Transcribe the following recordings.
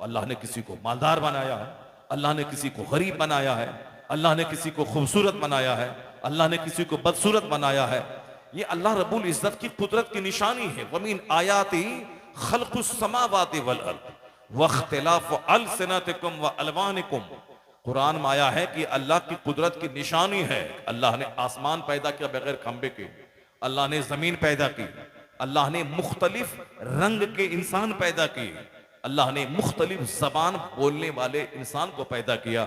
अल्लाह ने किसी को मालदार बनाया है, अल्लाह ने किसी को गरीब बनाया है, अल्लाह ने किसी को खूबसूरत बनाया है, अल्लाह ने किसी को बदसूरत बनाया है। ये अल्लाह रब्बुल इज्जत की कुदरत की निशानी है। वमीन आयाती खल्कुस समावाति वल अर्द वख्तिलाफु अलसिनतिकुम व अलवानिकुम। कुरान में आया है कि अल्लाह की कुदरत की निशानी है। अल्लाह ने आसमान पैदा किया बगैर खंबे के, अल्लाह ने जमीन पैदा की, अल्लाह ने मुख्तलिफ रंग के इंसान पैदा किए, अल्लाह ने मुख्तलिफ जबान बोलने वाले इंसान को पैदा किया।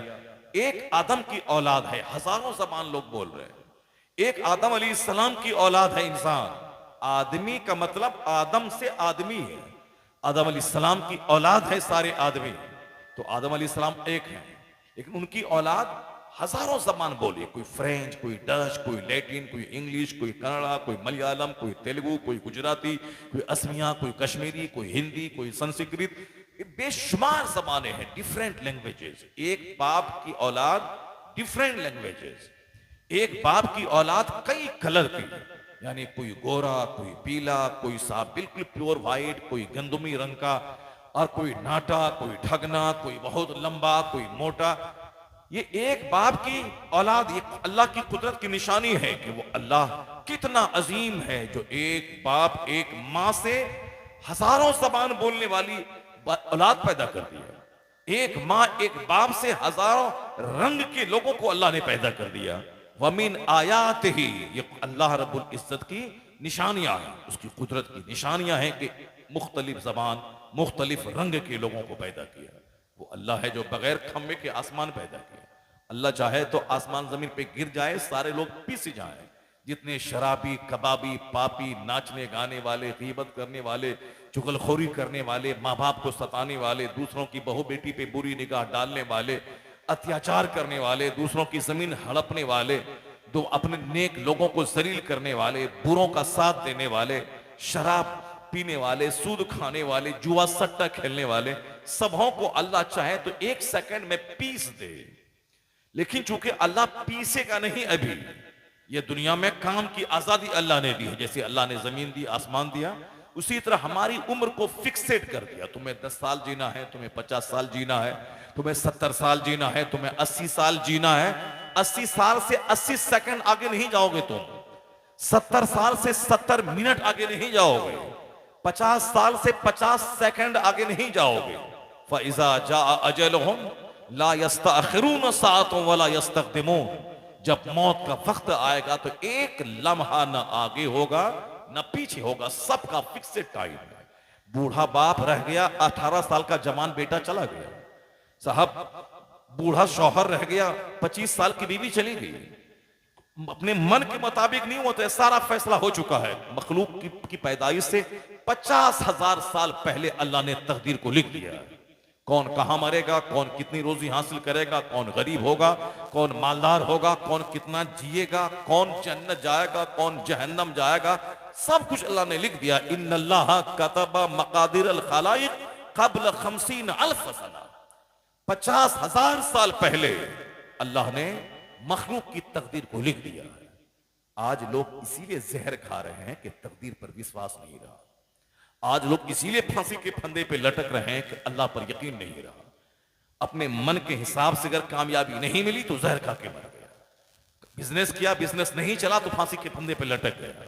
एक आदम की औलाद है, हजारों जबान लोग बोल रहे हैं। एक आदम अलैहिस्सलाम की औलाद है इंसान। आदमी का मतलब आदम से आदमी है। आदम अलैहिस्सलाम की औलाद है सारे आदमी। तो आदम अलैहिस्सलाम एक है, लेकिन उनकी औलाद हजारों जबान बोली। कोई फ्रेंच, कोई डच, कोई लैटिन, कोई इंग्लिश, कोई कन्नड़ा, कोई मलयालम, कोई तेलुगु, कोई गुजराती, कोई असमिया, कोई कश्मीरी, कोई हिंदी, कोई संस्कृत। बेशुमार जबानें हैं, डिफरेंट लैंग्वेजेस। एक बाप की औलाद डिफरेंट लैंग्वेजेस। एक बाप की औलाद कई कलर की, यानी कोई गोरा, कोई पीला, कोई साफ बिल्कुल प्योर व्हाइट, कोई गंदुमी रंग का, और कोई नाटा, कोई ठगना, कोई बहुत लंबा, कोई मोटा। ये एक बाप की औलाद, ये अल्लाह की कुदरत की निशानी है कि वो अल्लाह कितना अजीम है, जो एक बाप एक माँ से हजारों जबान बोलने वाली औलाद पैदा कर दी है। एक माँ एक बाप से हजारों रंग के लोगों को अल्लाह ने पैदा कर दिया। वमीन आयात ही, ये अल्लाह रब्बुल इज्जत की निशानियां हैं, उसकी कुदरत की निशानियां हैं कि मुख्तलिफ जबान मुख्तलिफ रंग के लोगों को पैदा किया। वो अल्लाह है जो बगैर खम्बे के आसमान पैदा किया। अल्लाह चाहे तो आसमान जमीन पे गिर जाए, सारे लोग पिस जाएं। जितने शराबी, कबाबी, पापी, नाचने गाने वाले, गीबत करने वाले, चुगलखोरी करने वाले, माँ बाप को सताने वाले, दूसरों की बहू बेटी पे बुरी निगाह डालने वाले, अत्याचार करने वाले, दूसरों की जमीन हड़पने वाले, दो अपने नेक लोगों को जलील करने वाले, बुरों का साथ देने वाले, शराब पीने वाले, सूद खाने वाले, जुआ सट्टा खेलने वाले, सबों को अल्लाह चाहे तो एक सेकंड में पीस दे। लेकिन चूंकि अल्लाह पीसेगा नहीं, अभी ये दुनिया में काम की आजादी अल्लाह ने दी है। जैसे अल्लाह ने जमीन दी, आसमान दिया, उसी तरह हमारी उम्र को फिक्सेट कर दिया। तुम्हें 10 साल जीना है, तुम्हें 50 साल जीना है, तुम्हें 70 साल जीना है, तुम्हें 80 साल जीना है। 80 साल से 80 सेकंड आगे नहीं जाओगे तुम। 70 साल से 70 मिनट आगे नहीं जाओगे। 50 साल से 50 सेकंड आगे नहीं जाओगे। फइज़ा जा अजलहुम ला यस्तअखिरून साअतन वला यस्तक़दिमून। जब मौत का वक्त आएगा तो एक लम्हा न आगे होगा न पीछे होगा, सबका फिक्सेड टाइम है। बूढ़ा बाप रह गया, 18 साल का जवान बेटा चला गया। साहब बूढ़ा शौहर रह गया, 25 साल की बीवी चली गई। अपने मन के मुताबिक नहीं होता, सारा फैसला हो चुका है। मखलूक की पैदाइश से 50,000 साल पहले अल्लाह ने तकदीर को लिख दिया है। कौन कहां मरेगा, कौन कितनी रोजी हासिल करेगा, कौन गरीब होगा, कौन मालदार होगा, कौन कितना जिएगा, कौन जन्नत जाएगा, कौन जहन्नम जाएगा, सब कुछ अल्लाह ने लिख दिया। इन्नल्लाह कतबा मकादिर अल खलाइक क़ब्ल 50,000 सना। 50,000 साल पहले अल्लाह ने मखलूक की तकदीर को लिख दिया है। आज लोग इसीलिए जहर खा रहे हैं कि तकदीर पर विश्वास नहीं रहा। आज लोग इसीलिए फांसी के फंदे पे लटक रहे हैं कि अल्लाह पर यकीन नहीं रहा। अपने मन के हिसाब से अगर कामयाबी नहीं मिली तो जहर खा के मर गया। बिजनेस किया, बिजनेस नहीं चला तो फांसी के फंदे पे लटक गया।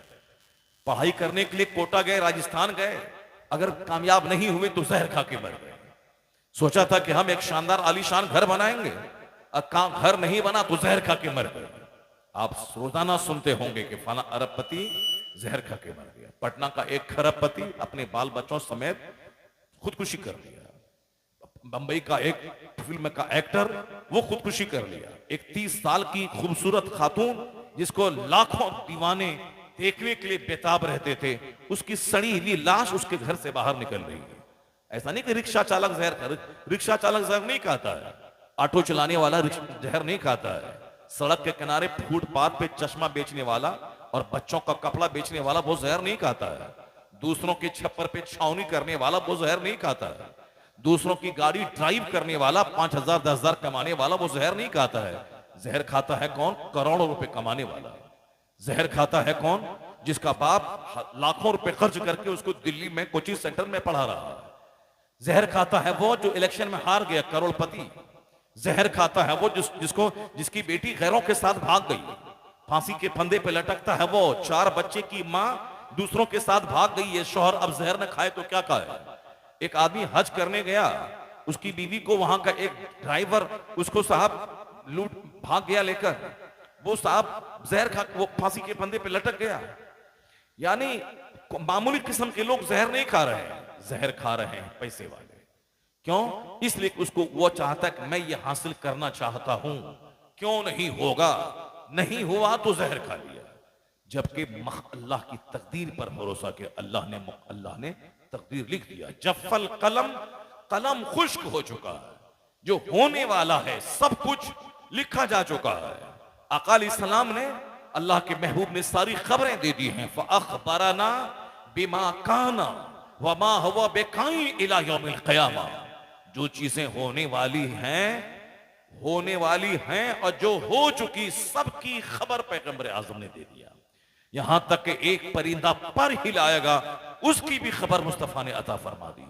पढ़ाई करने के लिए कोटा गए, राजस्थान गए, अगर कामयाब नहीं हुए तो जहर खा के मर गए। सोचा था कि हम एक शानदार आलीशान घर बनाएंगे, घर नहीं बना तो जहर खा के मर गए। आप रोजाना सुनते होंगे कि फला अरबपति जहर खा के मर गया। पटना का एक खरबपति अपने बाल बच्चों समेत खुदकुशी कर लिया। बंबई का एक फिल्म का एक्टर वो खुदकुशी कर लिया। एक 30 साल की खूबसूरत खातून जिसको लाखों दीवाने देखने के लिए बेताब रहते थे, उसकी सड़ी हुई लाश उसके घर से बाहर निकल रही है। ऐसा नहीं कि रिक्शा चालक जहर नहीं खाता है, ऑटो चलाने वाला जहर नहीं खाता है, सड़क के किनारे फुटपाथ पे चश्मा बेचने वाला और बच्चों का कपड़ा बेचने वाला वो जहर नहीं खाता है, दूसरों के छप्पर पे छावनी करने वाला वो जहर नहीं खाता है, दूसरों की गाड़ी ड्राइव करने वाला 5,000 10,000 कमाने वाला वो जहर नहीं खाता है। जहर खाता है कौन? करोड़ों रुपए कमाने वाला। जहर खाता है कौन? जिसका बाप लाखों रुपए खर्च करके उसको दिल्ली में कोचिंग सेंटर में पढ़ा रहा है। जहर खाता है वो जो इलेक्शन में हार गया, करोड़पति। जहर खाता है वो जिसकी बेटी गैरों के साथ भाग गई, फांसी के फंदे पे लटकता है वो। 4 बच्चे की मां दूसरों के साथ भाग गई है, शौहर अब जहर न खाए तो क्या खाए। एक आदमी हज करने गया, उसकी बीवी को वहां का एक ड्राइवर उसको साहब लूट भाग गया लेकर, वो साहब जहर खा, वो फांसी के फंदे पे लटक गया। यानी मामूली किस्म के लोग जहर नहीं खा रहे हैं, जहर खा रहे हैं पैसे वाले। क्यों? इसलिए उसको वो चाहता है कि मैं ये हासिल करना चाहता हूं, क्यों नहीं होगा, नहीं हुआ तो जहर खा लिया। जबकि अल्लाह की तकदीर पर भरोसा किया, अल्लाह ने तकदीर लिख दिया। जफल कलम, कलम खुश्क हो चुका है, जो होने वाला है सब कुछ लिखा जा चुका है। आका अलैहिस्सलाम ने, अल्लाह के महबूब ने सारी खबरें दे दी हैं। फअखबरना बिमा काना वमा हुवा बेकाई इला यौमिल क़ियामा। जो चीजें होने वाली हैं और जो हो चुकी सबकी खबर पैगंबर आजम ने दे दिया। यहां तक कि एक परिंदा पर हिलाएगा उसकी भी खबर मुस्तफा ने अता फरमा दी।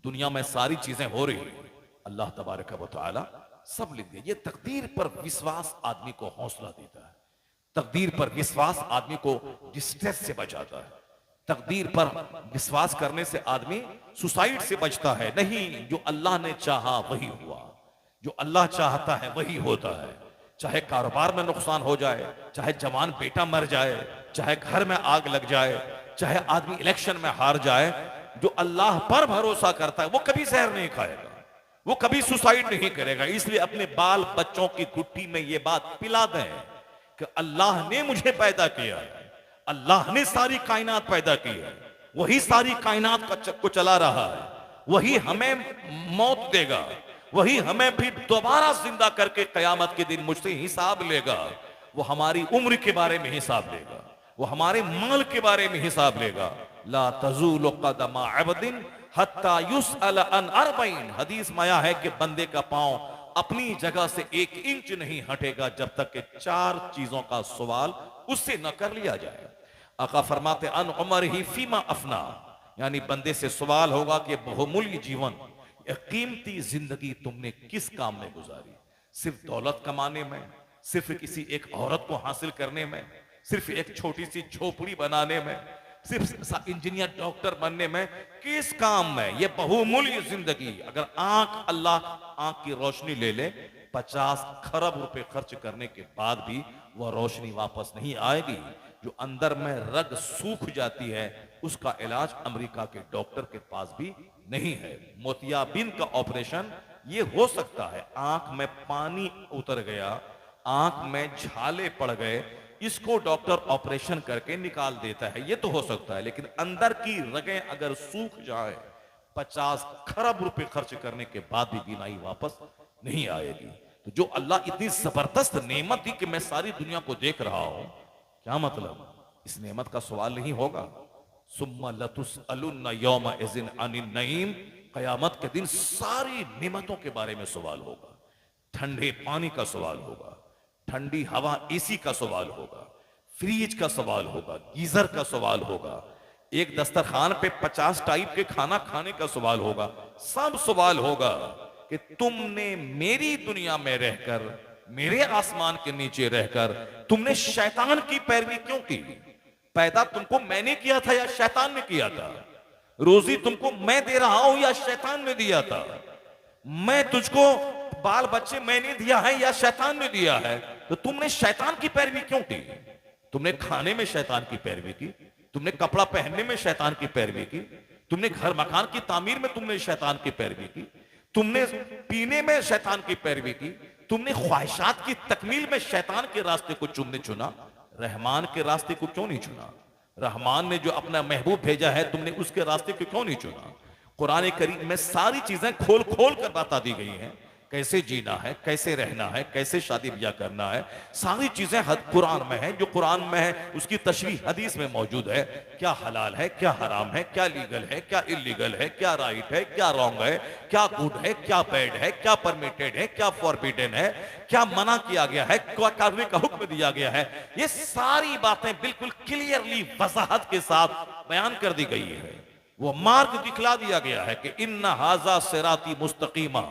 दुनिया में सारी चीजें हो रही हैं, अल्लाह तबारक व तआला सब लिख दिया। ये तकदीर पर विश्वास आदमी को हौसला देता है, तकदीर पर विश्वास आदमी को डिस्ट्रेस से बचाता है, तकदीर पर विश्वास करने से आदमी सुसाइड से बचता है। नहीं, जो अल्लाह ने चाहा वही हुआ, जो अल्लाह चाहता है वही होता है। चाहे कारोबार में नुकसान हो जाए, चाहे जवान बेटा मर जाए, चाहे घर में आग लग जाए, चाहे आदमी इलेक्शन में हार जाए, जो अल्लाह पर भरोसा करता है वो कभी जहर नहीं खाएगा, वो कभी सुसाइड नहीं करेगा। इसलिए अपने बाल बच्चों की गुट्ठी में ये बात पिला दें कि अल्लाह ने मुझे पैदा किया है, अल्लाह ने सारी कायनात पैदा की है, वही सारी कायनात को चला रहा है, वही हमें मौत देगा, वही हमें फिर दोबारा जिंदा करके कयामत के दिन मुझसे हिसाब लेगा। वो हमारी उम्र के बारे में हिसाब लेगा, वो हमारे माल के बारे में हिसाब लेगा। ला तज़ूलु क़दमा अब्दिन हत्ता युसअल अन अर्बईन। हदीस में आया है कि बंदे का पांव अपनी जगह से 1 इंच नहीं हटेगा जब तक कि 4 चीजों का सवाल उससे न कर लिया जाए। आका फरमाते अन उमर ही फीमा अफना, यानी बंदे से सवाल होगा कि बहुमूल्य जीवन, कीमती जिंदगी तुमने किस काम में गुजारी? सिर्फ दौलत कमाने में, सिर्फ किसी एक औरत को हासिल करने में, सिर्फ एक छोटी सी झोपड़ी बनाने में, सिर्फ इंजीनियर डॉक्टर बनने में, किस काम में? ये बहुमूल्य जिंदगी अगर अल्लाह आंख की रोशनी ले ले, 50 खरब रुपए खर्च करने के बाद भी वह रोशनी वापस नहीं आएगी। जो अंदर में रग सूख जाती है उसका इलाज अमेरिका के डॉक्टर के पास भी नहीं है। मोतियाबिंद का ऑपरेशन ये हो सकता है, आंख में पानी उतर गया, आंख में छाले पड़ गए, इसको डॉक्टर ऑपरेशन करके निकाल देता है, ये तो हो सकता है। लेकिन अंदर की रगें अगर सूख जाए, 50 खरब रुपए खर्च करने के बाद भी बीमारी वापस नहीं आएगी। तो जो अल्लाह इतनी जबरदस्त नेमत दी कि मैं सारी दुनिया को देख रहा हूं, क्या मतलब? इस नेमत का सवाल नहीं होगा? सुम्मा लतुसअलुन्ना यौमा इज़िन अनिन नईम, कयामत के दिन सारी नेमतों के बारे में सवाल होगा। ठंडे पानी का सवाल होगा, ठंडी हवा एसी का सवाल होगा, फ्रिज का सवाल होगा, गीजर का सवाल होगा, एक दस्तरखान पे 50 टाइप के खाना खाने का सवाल होगा। सब सवाल होगा कि तुमने मेरी दुनिया में रहकर, मेरे आसमान के नीचे रहकर तुमने शैतान की पैरवी क्यों की? पैदा तुमको मैंने किया था या शैतान ने किया था? रोजी तुमको मैं दे रहा हूं या शैतान ने दिया था? मैं तुझको बाल बच्चे मैंने दिया है या शैतान ने दिया है? तो तुमने शैतान की पैरवी क्यों की? तुमने खाने में शैतान की पैरवी की, तुमने कपड़ा पहनने में शैतान की पैरवी की, तुमने घर मकान की तामीर में तुमने शैतान की पैरवी की, तुमने पीने में शैतान की पैरवी की, तुमने ख्वाहिशात की तकमील में शैतान के रास्ते को तुमने चुना, रहमान के रास्ते को क्यों नहीं चुना? रहमान ने जो अपना महबूब भेजा है तुमने उसके रास्ते को क्यों नहीं चुना? कुरान करीम में सारी चीजें खोल खोल कर बता दी गई हैं, कैसे जीना है, कैसे रहना है, कैसे शादी ब्याह करना है, सारी चीजें कुरान में है। जो कुरान में है उसकी तशरीह हदीस में मौजूद है। क्या हलाल है, क्या हराम है, क्या लीगल है, क्या इलीगल है, क्या राइट है, क्या रॉन्ग है, क्या गुड है, क्या बैड है, क्या परमिटेड है, क्या फॉरबिडन है, क्या मना किया गया है, क्या करने का हुक्म दिया गया है, ये सारी बातें बिल्कुल क्लियरली वजाहत के साथ बयान कर दी गई है। वो मार्ग दिखला दिया गया है कि इन्ना हाजा सिराती मुस्तकीमा।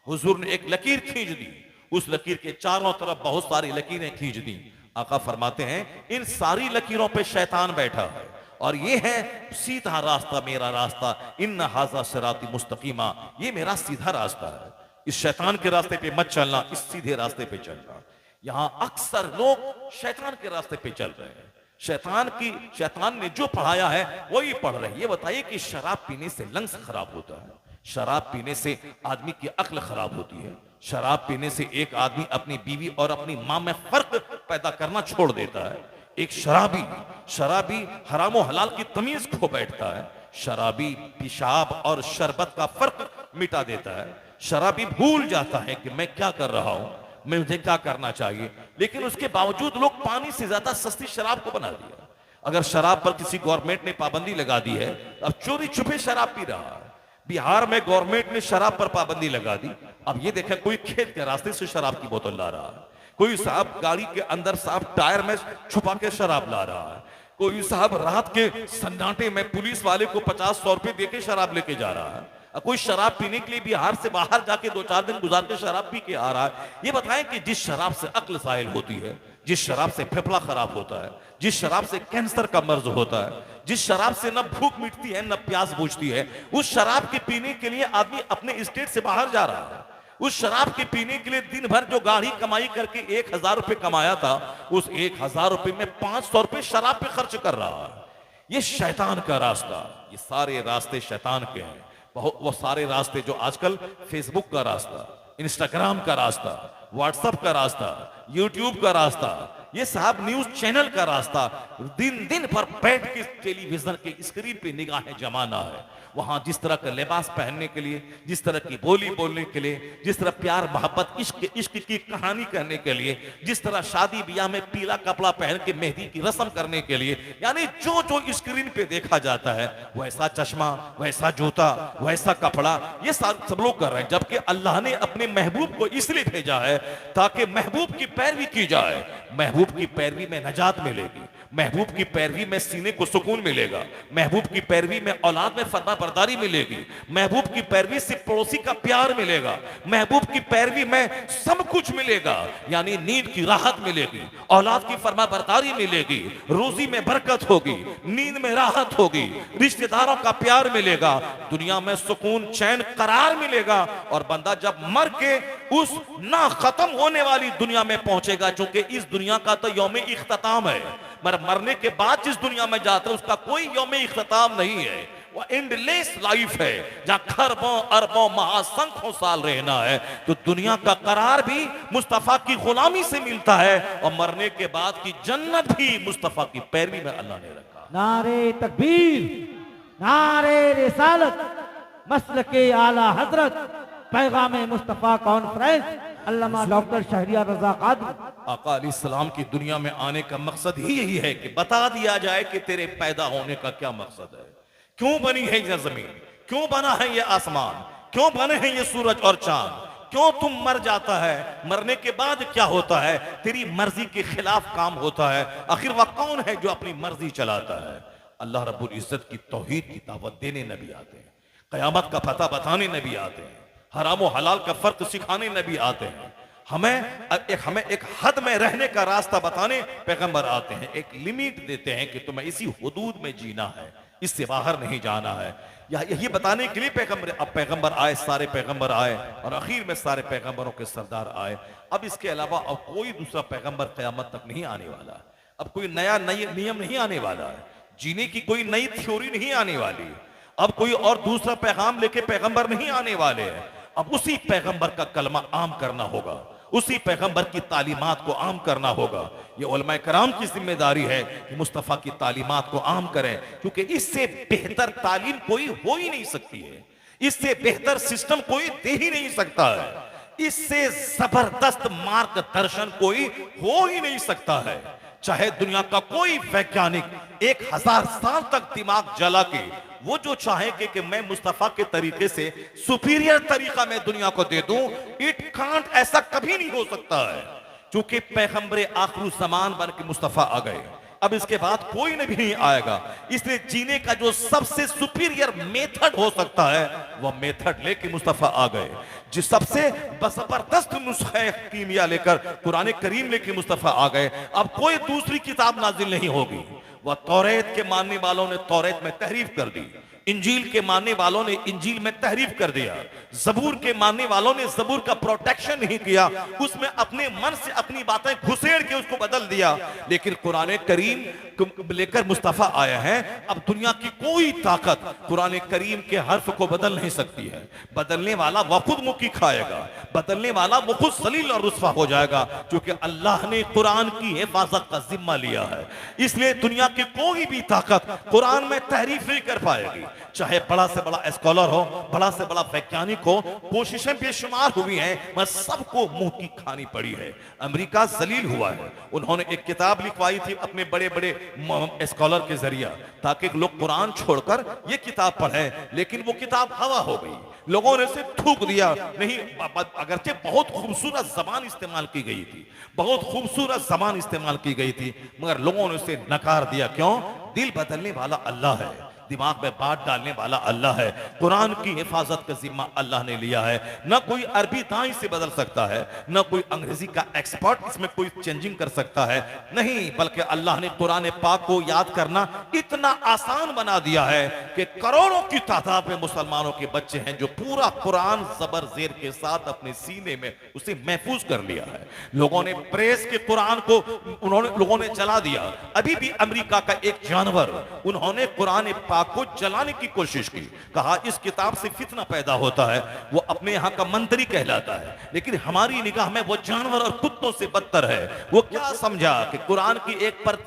हुजूर ने एक लकीर खींच दी, उस लकीर के चारों तरफ बहुत सारी लकीरें खींच दी। आका फरमाते हैं इन सारी लकीरों पे शैतान बैठा है और ये है सीधा रास्ता, मेरा रास्ता। इन्ना हाजा सिराती मुस्तकीमा, ये मेरा सीधा रास्ता है। इस शैतान के रास्ते पे मत चलना, इस सीधे रास्ते पे चलना। यहां अक्सर लोग शैतान के रास्ते पे चल रहे हैं। शैतान ने जो पढ़ाया है वही पढ़ रहे हैं। ये बताइए कि शराब पीने से लंग्स खराब होता है, शराब पीने से आदमी की अक्ल खराब होती है, शराब पीने से एक आदमी अपनी बीवी और अपनी मां में फर्क पैदा करना छोड़ देता है। एक शराबी हराम और हलाल की तमीज खो बैठता है। शराबी पेशाब और शरबत का फर्क मिटा देता है। शराबी भूल जाता है कि मैं क्या कर रहा हूं, मुझे क्या करना चाहिए। लेकिन उसके बावजूद लोग पानी से ज्यादा सस्ती शराब को बना दिया। अगर शराब पर किसी गवर्नमेंट ने पाबंदी लगा दी है, अब चोरी छुपे शराब पी रहा है। बिहार में गवर्नमेंट ने शराब पर पाबंदी लगा दी। अब ये देखें, कोई खेत के रास्ते से शराब की बोतल ला रहा है, कोई साहब गाड़ी के अंदर साहब टायर में छुपा के शराब ला रहा है, कोई साहब रात के सन्नाटे में पुलिस वाले को 50-100 रुपए देके शराब लेके जा रहा है, कोई शराब पीने के लिए बिहार से बाहर जाके 2-4 दिन गुजार के शराब पी के आ रहा है। ये बताएं कि जिस शराब से अक्ल साइल होती है, जिस शराब से फेफड़ा खराब होता है, जिस शराब से कैंसर का मर्ज होता है, जिस शराब से न भूख मिटती है न प्यास बुझती है, उस शराब के पीने के लिए आदमी अपने स्टेट से बाहर जा रहा है। उस शराब के पीने के लिए दिन भर जो गाढ़ी कमाई करके 1000 रुपए कमाया था, उस 1000 रुपए में 500 रुपए शराब पे खर्च कर रहा है। ये शैतान का रास्ता, ये सारे रास्ते शैतान के हैं। वो सारे रास्ते जो आजकल फेसबुक का रास्ता, इंस्टाग्राम का रास्ता, व्हाट्सएप का रास्ता, यूट्यूब का रास्ता, ये साहब न्यूज चैनल का रास्ता, दिन दिन पर बैठ के टेलीविजन के स्क्रीन पे निगाहें जमाना है। वहां जिस तरह का लिबास पहनने के लिए, जिस तरह की बोली बोलने के लिए, जिस तरह प्यार मोहब्बत इश्क की कहानी कहने के लिए, जिस तरह शादी ब्याह में पीला कपड़ा पहन के मेहंदी की रस्म करने के लिए, यानी जो जो स्क्रीन पे देखा जाता है वैसा चश्मा, वैसा जूता, वैसा कपड़ा, ये सब लोग कर रहे हैं। जबकि अल्लाह ने अपने महबूब को इसलिए भेजा है ताकि महबूब की पैरवी की जाए। महबूब की पैरवी में नजात मिलेगी, महबूब की पैरवी में सीने को सुकून मिलेगा, महबूब की पैरवी में औलाद में फरमाबरदारी मिलेगी, महबूब की पैरवी से पड़ोसी का प्यार मिलेगा, महबूब की पैरवी में सब कुछ मिलेगा। यानी नींद की राहत मिलेगी, औलाद की फरमाबरदारी मिलेगी, रोजी में बरकत होगी, नींद में राहत होगी, रिश्तेदारों का प्यार मिलेगा, दुनिया में सुकून चैन करार मिलेगा। और बंदा जब मर के उस ना खत्म होने वाली दुनिया में पहुंचेगा, चूंकि इस दुनिया का तो यौम इख्तिताम है, मरने के बाद जिस दुनिया में जाता है उसका कोई यौम इख्तिताम नहीं है, वो एंडलेस लाइफ है जहां खरबों अरबों महासंख्यों साल रहना है। तो दुनिया का करार भी मुस्तफा की गुलामी से मिलता है और मरने के बाद की जन्नत भी मुस्तफा की पैरवी में अल्लाह ने रखा। नारे तकबीर, नारे रिसालत, मसलके आला हजरत, पैगाम मुस्तफा कॉन्फ्रेंस, अल्लामा डॉक्टर शहरियार रजा कादरी। आका अलैहिस्सलाम की दुनिया में आने का मकसद ही यही है कि बता दिया जाए कि तेरे पैदा होने का क्या मकसद है, क्यों बनी है यह जमीन, क्यों बना है ये आसमान, क्यों बने हैं ये सूरज और चांद, क्यों तुम मर जाता है, मरने के बाद क्या होता है, तेरी मर्जी के खिलाफ काम होता है, आखिर वह कौन है जो अपनी मर्जी चलाता है। अल्लाह रब्बुल इज्जत की तौहीद की दावत देने नबी आते हैं, कयामत का पता बताने नबी आते हैं, हराम और हलाल का फर्क सिखाने नबी आते हैं, हमें एक हद में रहने का रास्ता बताने पैगंबर आते हैं, एक लिमिट देते हैं कि तुम्हें इसी हुदूद में जीना है, इससे बाहर नहीं जाना है। यही बताने के लिए पैगंबर आए, सारे पैगंबर आए और आखिर में सारे पैगंबरों के सरदार आए। अब इसके अलावा अब कोई दूसरा पैगंबर क़यामत तक नहीं आने वाला, अब कोई नया नियम नहीं आने वाला है, जीने की कोई नई थ्योरी नहीं आने वाली, अब कोई और दूसरा पैगाम लेके पैगंबर नहीं आने वाले हैं। अब उसी पैगंबर का कलमा आम करना होगा, उसी पैगंबर की तालीमात को आम करना होगा। ये उलमाए कराम की जिम्मेदारी है कि मुस्तफ़ा की तालीमात को आम करें, क्योंकि इससे बेहतर तालीम कोई हो ही नहीं सकती है, इससे बेहतर सिस्टम कोई दे ही नहीं सकता है, इससे जबरदस्त मार्गदर्शन कोई हो ही नहीं सकता है। चाहे दुनिया का कोई वैज्ञानिक 1000 साल तक दिमाग जला के वो जो चाहे कि मैं मुस्तफा के तरीके से सुपीरियर तरीका मैं दुनिया को दे दूं, इट कांट, ऐसा कभी नहीं हो सकता है, क्योंकि पैगंबर आखिर ज़मान बन के मुस्तफा आ गए। अब इसके बाद कोई भी नहीं आएगा। इसलिए जीने का जो सबसे सुपीरियर मेथड हो सकता है वह मेथड लेके मुस्तफा आ गए। जिस सबसे जबरदस्त नुस्खे कीमिया लेकर कुरान करीम लेके मुस्तफा आ गए। अब कोई दूसरी किताब नाजिल नहीं होगी। वह तौरेत के मानने वालों ने तौरेत में तहरीफ कर दी, इंजील के मानने वालों ने इंजील में तहरीफ कर दिया, जबूर के मानने वालों ने जबूर का प्रोटेक्शन नहीं किया, उसमें अपने मन से अपनी बातें घुसेड़ के उसको बदल दिया। लेकिन कुरान करीम लेकर मुस्तफा आया है। अब दुनिया की कोई ताकत कुरान करीम के हर्फ को बदल नहीं सकती है। बदलने वाला वह खुद मुक्की खाएगा, बदलने वाला वो खुद सलील और रुस्वा हो जाएगा, क्योंकि अल्लाह ने कुरान की हिफाजत का जिम्मा लिया है। इसलिए दुनिया की कोई भी ताकत कुरान में तहरीफ नहीं कर पाएगी। चाहे बड़ा से बड़ा स्कॉलर हो, बड़ा से बड़ा वैज्ञानिक हो, कोशिशें बेशुमार हुई हैं, मगर सबको मुंह की खानी पड़ी है। अमेरिका जलील हुआ है। उन्होंने एक किताब लिखवाई थी अपने बड़े बड़े स्कॉलर के जरिए, ताकि लोग कुरान छोड़कर ये किताब पढ़ें, लेकिन वो किताब हवा हो गई। लोगों ने इसे थूक दिया। नहीं, अगरचे बहुत खूबसूरत जबान इस्तेमाल की गई थी, बहुत खूबसूरत जबान इस्तेमाल की गई थी, मगर लोगों ने उसे नकार दिया। क्यों? दिल बदलने वाला अल्लाह है, दिमाग में बात डालने वाला अल्लाह है। कुरान की हिफाजत का जिम्मा अल्लाह ने लिया है। न कोई अरबी दाई से बदल सकता है, न कोई अंग्रेजी का एक्सपर्ट इसमें कोई चेंजिंग कर सकता है, नहीं, बल्कि अल्लाह ने कुरान पाक को याद करना इतना आसान बना दिया है कि करोड़ों की तादाद में मुसलमानों के बच्चे हैं जो पूरा कुरान जबर जेर के साथ अपने सीने में उसे महफूज कर लिया है। लोगों ने प्रेस के कुरान को लोगों ने जला दिया। अभी भी अमेरिका का एक जानवर, उन्होंने कुरान को जलाने की कोशिश की। कहा इस किताब से फितना पैदा होता है। वो अपने यहां का मंत्री कहलाता है, लेकिन हमारी निगाह में वो जानवर और कुत्तों से बदतर है। वो क्या समझा कि कुरान की एक प्रति